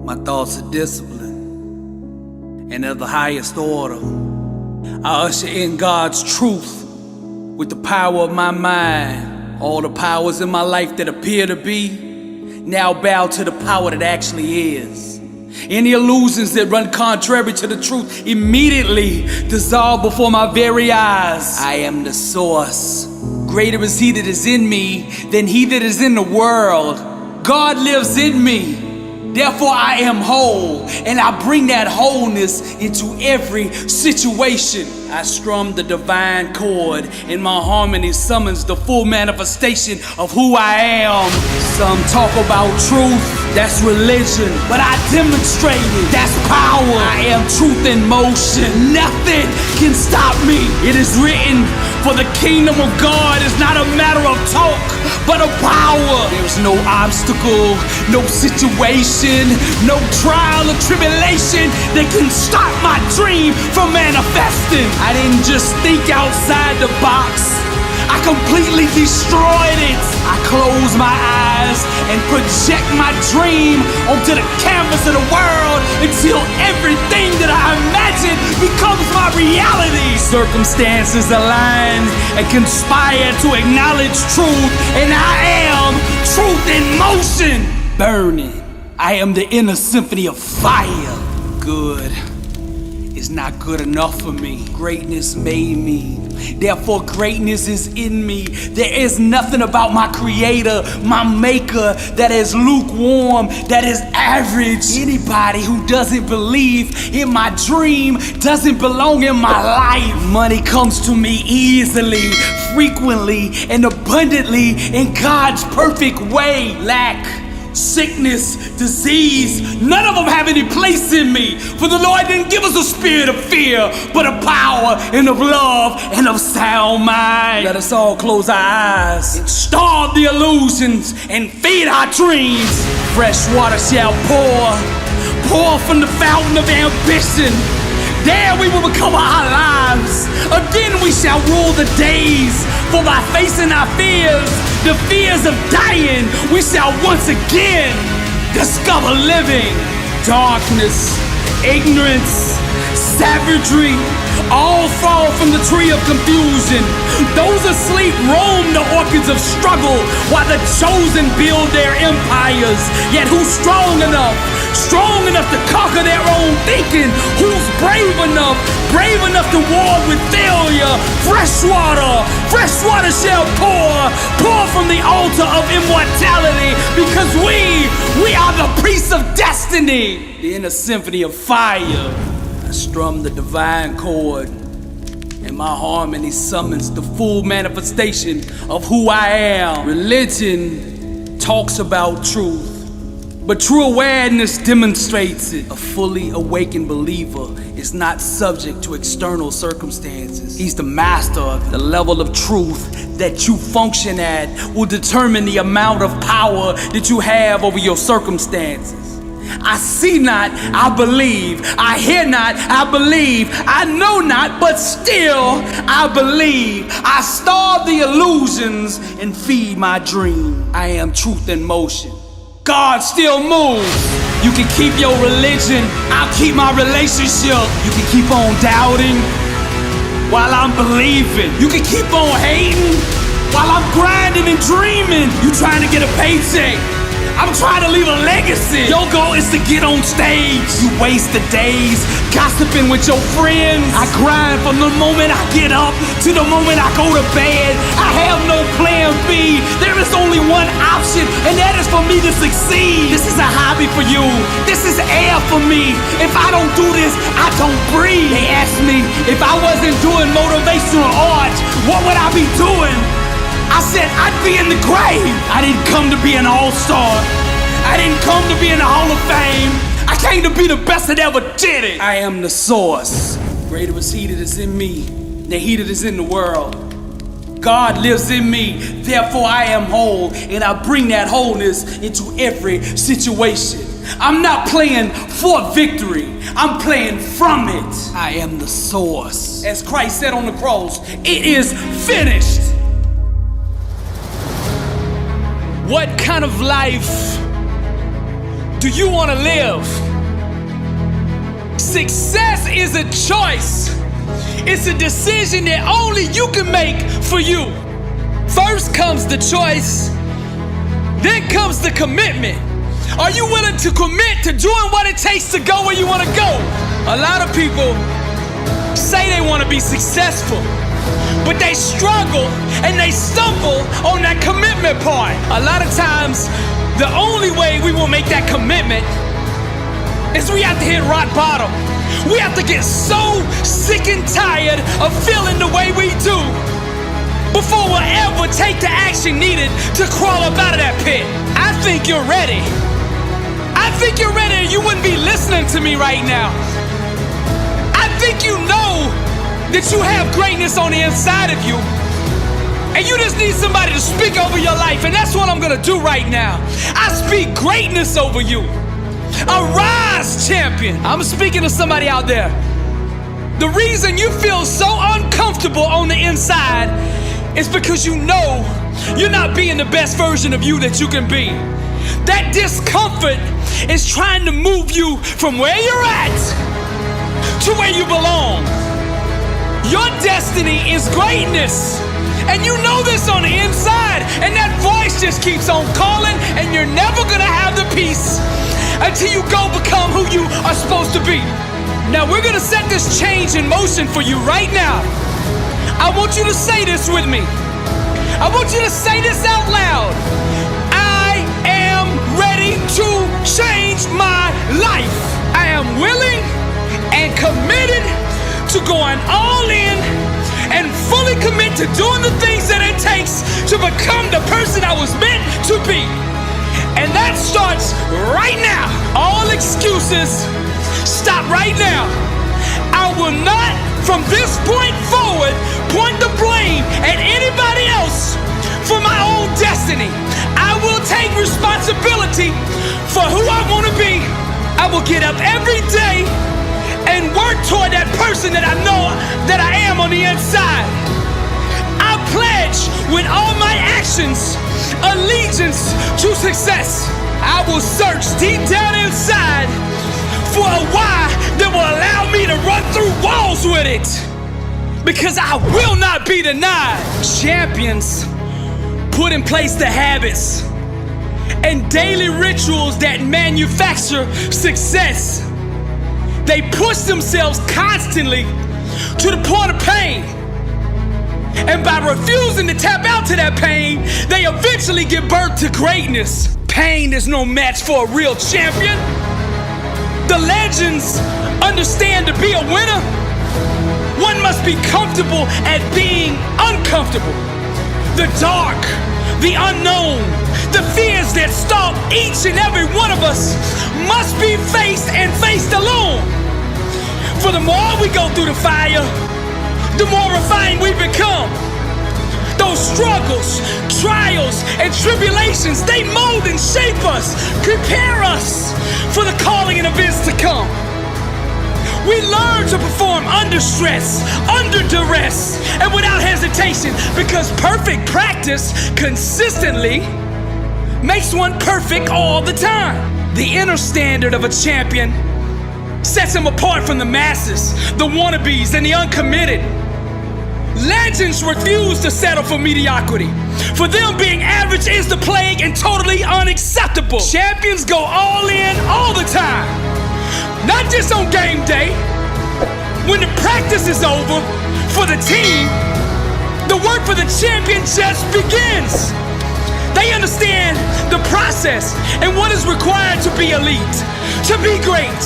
My thoughts are disciplined and of the highest order. I usher in God's truth with the power of my mind. All the powers in my life that appear to be now bow to the power that actually is. Any illusions that run contrary to the truth immediately dissolve before my very eyes. I am the source. Greater is he that is in me than he that is in the world. God lives in me. Therefore I am whole, and I bring that wholeness into every situation. I strum the divine chord, and my harmony summons the full manifestation of who I am. Some talk about truth, that's religion, but I demonstrate it, that's power. I am truth in motion, nothing can stop me. It is written, for the kingdom of God is not a matter of talk, but of power. There's no obstacle, no situation, no trial or tribulation that can stop my dream from manifesting. I didn't just think outside the box, I completely destroyed it. I close my eyes and project my dream onto the canvas of the world until everything that I imagine becomes my reality. Circumstances align and conspire to acknowledge truth, and I am truth in motion. Burning, I am the inner symphony of fire. Good is not good enough for me. Greatness made me. Therefore, greatness is in me. There is nothing about my creator, my maker, that is lukewarm, that is average. Anybody who doesn't believe in my dream doesn't belong in my life. Money comes to me easily, frequently, and abundantly in God's perfect way. Lack, sickness, disease, none of them have any place in me. For the Lord didn't give us a spirit of fear, but of power and of love and of sound mind. Let us all close our eyes and starve the illusions and feed our dreams. Fresh water shall pour from the fountain of ambition. There we will become our lives. Again we shall rule the days. For by facing our fears, the fears of dying, we shall once again discover living. Darkness, ignorance, savagery, all fall from the tree of confusion. Those asleep roam the orchards of struggle, while the chosen build their empires. Yet who's strong enough to conquer their own thinking? Who's brave enough to war with failure? Fresh water shall pour from the altar of immortality, because we are the priests of destiny. The inner symphony of fire. I strum the divine chord, and my harmony summons the full manifestation of who I am. Religion talks about truth, but true awareness demonstrates it. A fully awakened believer is not subject to external circumstances. He's the master of it. The level of truth that you function at will determine the amount of power that you have over your circumstances. I see not, I believe. I hear not, I believe. I know not, but still I believe. I starve the illusions and feed my dream. I am truth in motion. God still moves. You can keep your religion, I'll keep my relationship. You can keep on doubting while I'm believing. You can keep on hating while I'm grinding and dreaming. You trying to get a paycheck, I'm trying to leave a legacy. Your goal is to get on stage. You waste the days gossiping with your friends. I grind from the moment I get up to the moment I go to bed. I have no plan B. There is only one option, and that is for me to succeed. This is a hobby for you. This is air for me. If I don't do this, I don't breathe. They asked me if I wasn't doing motivational art, what would I be doing? I said I'd be in the grave. I didn't come to be an all-star. I didn't come to be in the Hall of Fame. I came to be the best that ever did it. I am the source. Greater is he that is in me than he that is in the world. God lives in me, therefore I am whole, and I bring that wholeness into every situation. I'm not playing for victory, I'm playing from it. I am the source. As Christ said on the cross, it is finished. What kind of life do you want to live? Success is a choice. It's a decision that only you can make for you. First comes the choice, then comes the commitment. Are you willing to commit to doing what it takes to go where you want to go? A lot of people say they want to be successful, but they struggle and they stumble on that commitment part. A lot of times, the only way we will make that commitment is we have to hit rock bottom. We have to get so sick and tired of feeling the way we do before we'll ever take the action needed to crawl up out of that pit. I think you're ready. I think you're ready, or you wouldn't be listening to me right now. I think you know that you have greatness on the inside of you, and you just need somebody to speak over your life, and that's what I'm gonna do right now. I speak greatness over you. Arise, champion. I'm speaking to somebody out there. The reason you feel so uncomfortable on the inside is because you know you're not being the best version of you that you can be. That discomfort is trying to move you from where you're at to where you belong. Your destiny is greatness, and you know this on the inside, and that voice just keeps on calling, and you're never gonna have the peace until you go become who you are supposed to be. Now we're gonna set this change in motion for you right now. I want you to say this with me. I want you to say this out loud. I am ready to change my life. I am willing and committed to going all in and fully commit to doing the things that it takes to become the person I was meant to be. And that starts right now. All excuses stop right now. I will not, from this point forward, point the blame at anybody else for my own destiny. I will take responsibility for who I want to be. I will get up every day and work toward that person that I know that I am on the inside. I pledge with all my actions allegiance to success. I will search deep down inside for a why that will allow me to run through walls with it, because I will not be denied. Champions put in place the habits and daily rituals that manufacture success. They push themselves constantly to the point of pain. And by refusing to tap out to that pain, they eventually give birth to greatness. Pain is no match for a real champion. The legends understand to be a winner, one must be comfortable at being uncomfortable. The dark, the unknown, the fears that stalk each and every one of us must be faced and faced alone. For the more we go through the fire, the more refined we become. Those struggles, trials, and tribulations, they mold and shape us, prepare us for the calling and events to come. We learn to perform under stress, under duress, and without hesitation, because perfect practice consistently makes one perfect all the time. The inner standard of a champion sets him apart from the masses, the wannabes, and the uncommitted. Legends refuse to settle for mediocrity. For them, being average is the plague and totally unacceptable. Champions go all in all the time. Not just on game day. When the practice is over for the team, the work for the champion just begins. They understand the process and what is required to be elite, to be great,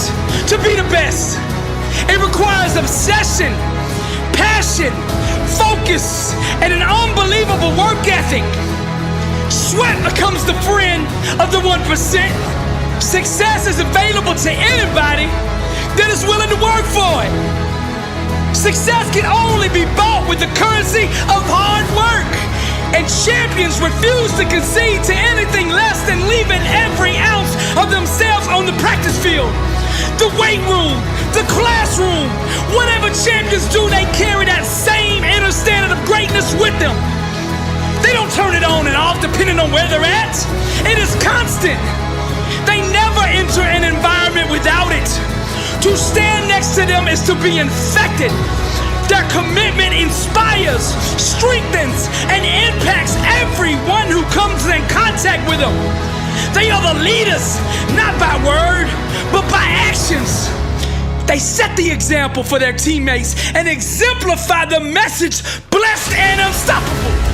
to be the best. It requires obsession, passion, focus, and an unbelievable work ethic. Sweat becomes the friend of the 1%. Success is available to anybody that is willing to work for it. Success can only be bought with the currency of hard work. And champions refuse to concede to anything less than leaving every ounce of themselves on the practice field. The weight room, the classroom, whatever champions do, they carry that same inner standard of greatness with them. They don't turn it on and off depending on where they're at. It is constant. They never never enter an environment without it. To stand next to them is to be infected. Their commitment inspires, strengthens, and impacts everyone who comes in contact with them. They are the leaders, not by word, but by actions. They set the example for their teammates and exemplify the message, blessed and unstoppable.